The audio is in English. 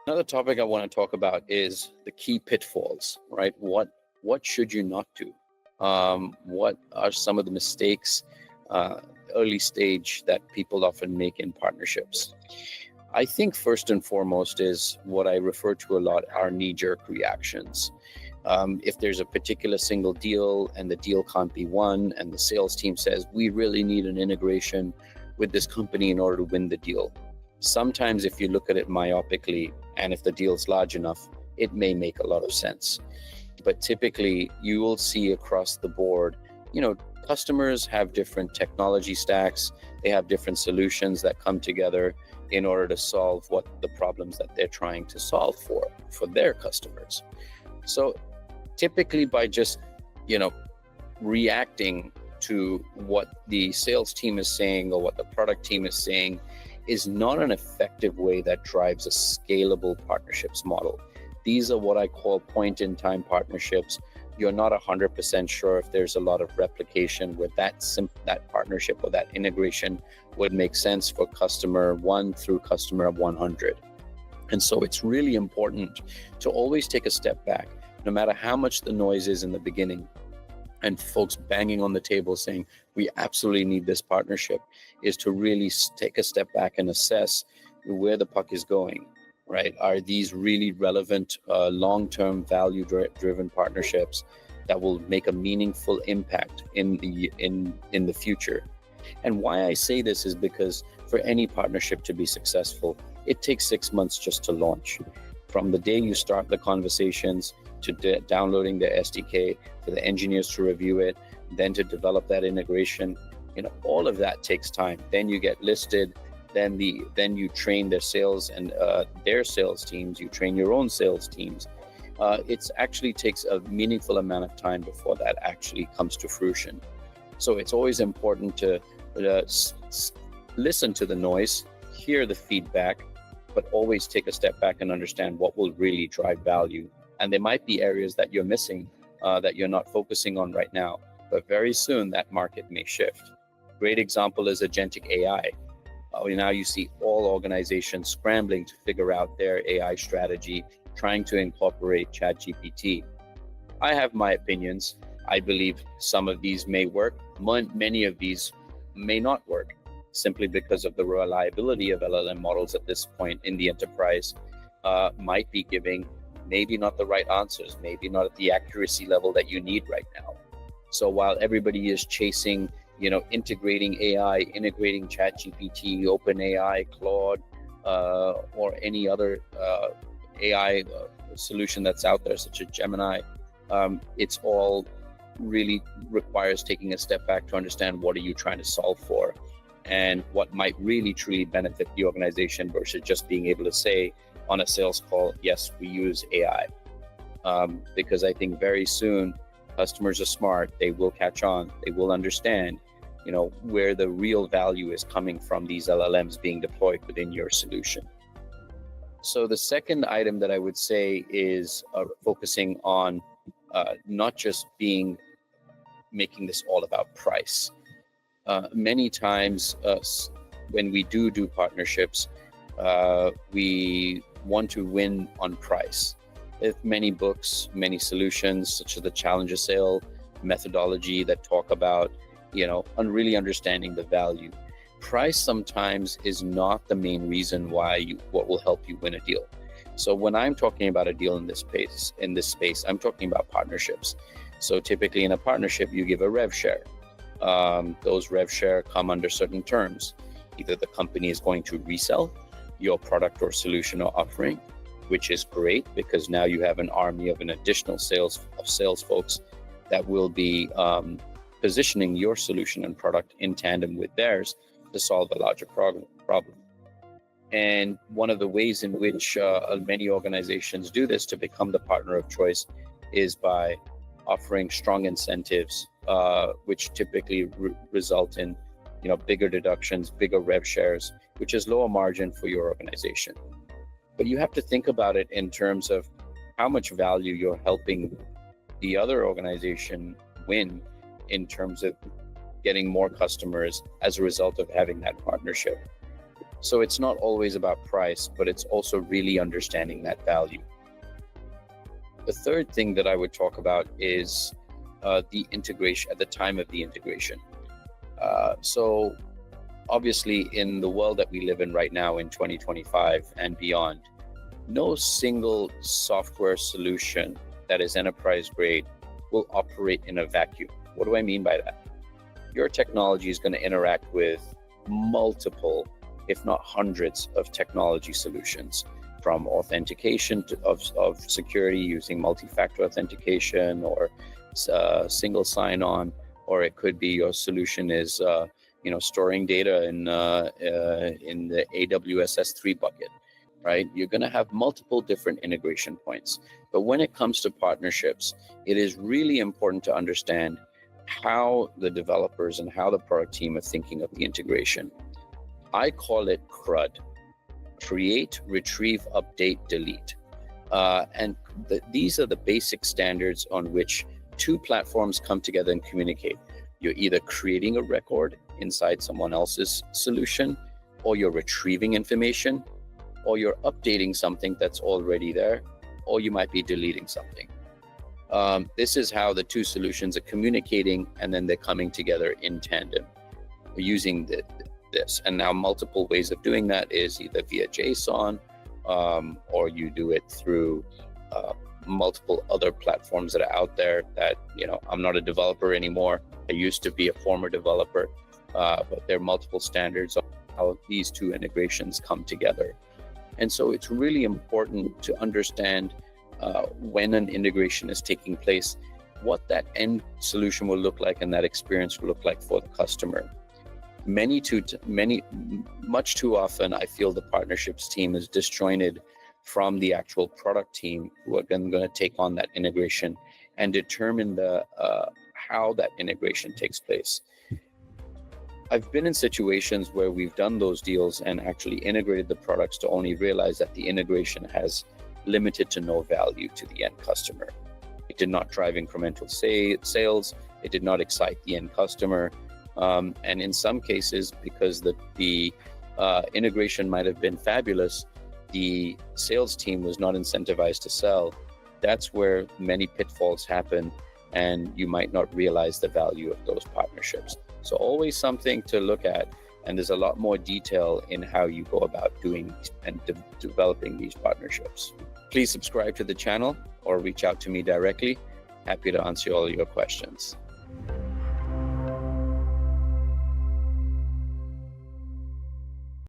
Another topic I want to talk about is the key pitfalls, right? What should you not do? What are some of the mistakes, uh, early stage, that people often make in partnerships? I think first and foremost is what I refer to a lot are knee-jerk reactions. If there's a particular single deal and the deal can't be won, and the sales team says, we really need an integration with this company in order to win the deal. Sometimes, if you look at it myopically, and if the deal's large enough, it may make a lot of sense. But typically, you will see across the board, customers have different technology stacks, they have different solutions that come together in order to solve what the problems that they're trying to solve for their customers. So typically by just, reacting to what the sales team is saying or what the product team is saying is not an effective way that drives a scalable partnerships model. These are what I call point-in-time partnerships. You're not 100% sure if there's a lot of replication where that partnership or that integration would make sense for customer 1 through customer 100. And so it's really important to always take a step back, no matter how much the noise is in the beginning and folks banging on the table saying, we absolutely need this partnership, is to really take a step back and assess where the puck is going, right? Are these really relevant, long-term value-driven partnerships that will make a meaningful impact in the future? And why I say this is because for any partnership to be successful, it takes 6 months just to launch. From the day you start the conversations to downloading the SDK, for the engineers to review it, then to develop that integration, all of that takes time. Then you get listed, then you train their sales and their sales teams, you train your own sales teams. It actually takes a meaningful amount of time before that actually comes to fruition. So it's always important to listen to the noise, hear the feedback, but always take a step back and understand what will really drive value. And there might be areas that you're missing, that you're not focusing on right now, but very soon that market may shift. Great example is agentic AI. Now you see all organizations scrambling to figure out their AI strategy, trying to incorporate ChatGPT. I have my opinions. I believe some of these may work. Many of these may not work, simply because of the reliability of LLM models at this point in the enterprise might be giving maybe not the right answers, maybe not at the accuracy level that you need right now. So while everybody is chasing, integrating AI, integrating ChatGPT, OpenAI, Claude, or any other AI solution that's out there, such as Gemini, it's all really requires taking a step back to understand what are you trying to solve for, and what might really truly benefit the organization versus just being able to say on a sales call, yes, we use AI. Because I think very soon customers are smart, they will catch on, they will understand, where the real value is coming from these LLMs being deployed within your solution. So the second item that I would say is focusing on not just making this all about price. Many times when we do partnerships, we want to win on price. There's many books, many solutions, such as the Challenger Sale methodology, that talk about, on really understanding the value. Price sometimes is not the main reason what will help you win a deal. So when I'm talking about a deal in this space, I'm talking about partnerships. So typically in a partnership, you give a rev share. Those rev share come under certain terms. Either the company is going to resell your product or solution or offering, which is great because now you have an army of an additional sales folks that will be positioning your solution and product in tandem with theirs to solve a larger problem. And one of the ways in which many organizations do this to become the partner of choice is by offering strong incentives, which typically result in bigger deductions, bigger rev shares, which is lower margin for your organization. But you have to think about it in terms of how much value you're helping the other organization win in terms of getting more customers as a result of having that partnership. So it's not always about price, but it's also really understanding that value. The third thing that I would talk about is the integration at the time of the integration. So obviously in the world that we live in right now in 2025 and beyond, no single software solution that is enterprise grade will operate in a vacuum. What do I mean by that? Your technology is going to interact with multiple, if not hundreds, of technology solutions, from authentication of security using multi-factor authentication or single sign-on, or it could be your solution is storing data in the AWS S3 bucket, right? You're going to have multiple different integration points. But when it comes to partnerships, it is really important to understand how the developers and how the product team are thinking of the integration. I call it CRUD: create, retrieve, update, delete. These are the basic standards on which two platforms come together and communicate. You're either creating a record inside someone else's solution, or you're retrieving information, or you're updating something that's already there, or you might be deleting something. This is how the two solutions are communicating, and then they're coming together in tandem using this. And now multiple ways of doing that is either via JSON, or you do it through multiple other platforms that are out there that, I'm not a developer anymore. I used to be a former developer, but there are multiple standards on how these two integrations come together. And so it's really important to understand when an integration is taking place, what that end solution will look like and that experience will look like for the customer. Much too often, I feel the partnerships team is disjointed from the actual product team who are going to take on that integration and determine how that integration takes place. I've been in situations where we've done those deals and actually integrated the products to only realize that the integration has limited to no value to the end customer. It did not drive incremental sales. It did not excite the end customer. And in some cases, because the integration might have been fabulous, the sales team was not incentivized to sell. That's where many pitfalls happen, and you might not realize the value of those partnerships. So always something to look at, and there's a lot more detail in how you go about doing and developing these partnerships. Please subscribe to the channel or reach out to me directly. Happy to answer all your questions.